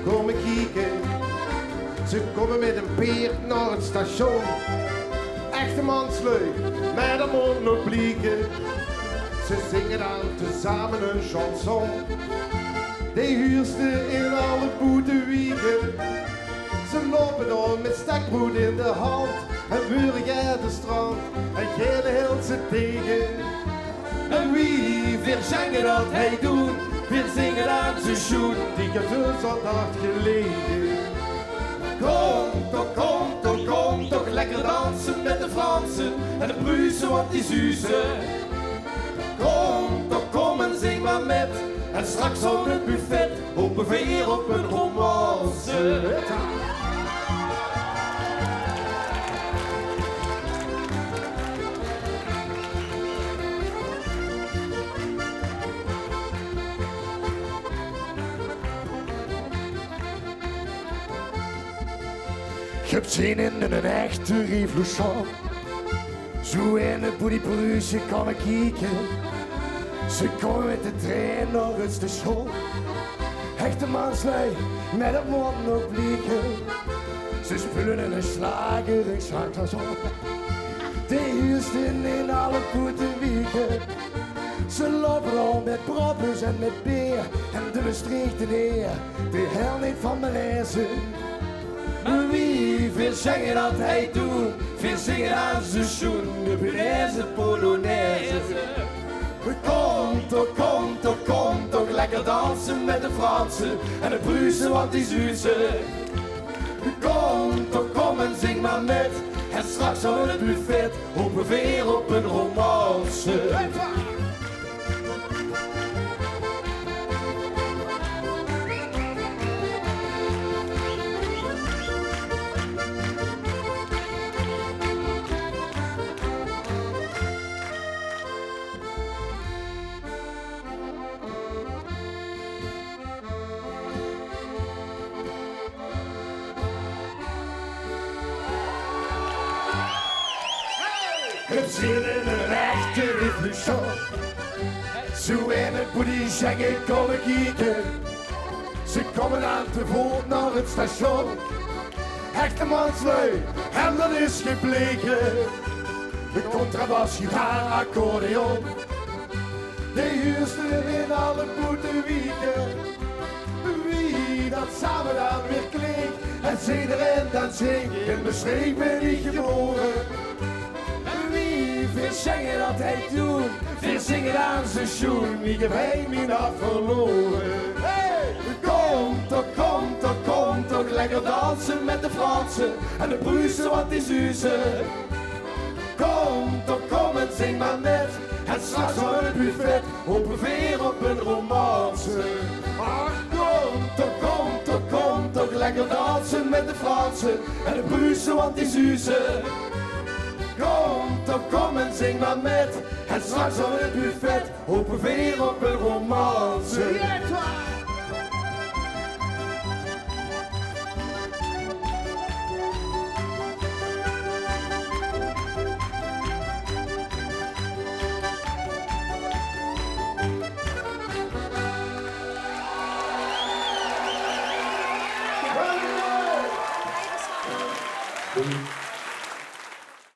komen kijken. Ze komen met een peert naar het station. Echte manslui, met de mond nog blieken. Ze zingen dan tezamen een chanson. Die huursten in alle boetewieken. Ze lopen dan met stekbrood in de hand. En wurgen de strand en gele heel ze tegen. En wie verzingen dat hij doen, weer zingen aan zijn schoen. Die gevoel zat hard gelegen. Kom toch lekker dansen met de Fransen en de Pruisen, want die zuzen. Kom en zing maar met. En straks op het buffet, op een veer, op een romance. Je hebt zin in een echte revolution. Zo in het boedieperusje kan ik kijken. Ze komen met de trein naar het station. Echte manslui met een mond nog blieken. Ze spullen in een slager, ik zag dat zo. De huursten in alle boetewieken. Ze lopen al met proppers en met beer. En de bestreekte neer, de hel niet van mijn lezen. Wie wil zeggen dat hij doet, wil zingen aan zijn schoen, de Punaise Polonaise. Kom toch lekker dansen met de Fransen en de Pruisen, want die zuzen. Kom en zing maar met, en straks op het buffet, op een veer, op een romance. Het zin in een echte revolution. Zo in het boedieschenken kom ik kijken. Ze komen aan te voet naar het station. Echte manslui, en dat is gebleken. De contrabas, gitaar, accordeon. De huursten in alle boetewieken. Wie dat samen dan weer klinkt. En zedereen dan zingt, in de streek ben ik geboren. Weer zingen dat hij doet, weer zingen aan zijn schoen, wie heb hij me nog verloren? Hey! Kom toch lekker dansen met de Fransen en de Pruisen, want die zuzen. Kom en zing maar met, en straks op het buffet, op een veer, op een romance. Ach, kom toch lekker dansen met de Fransen en de Pruisen, want die zuzen. Kom en zing maar met. En straks op het buffet, op een veer, op een romance. Hey!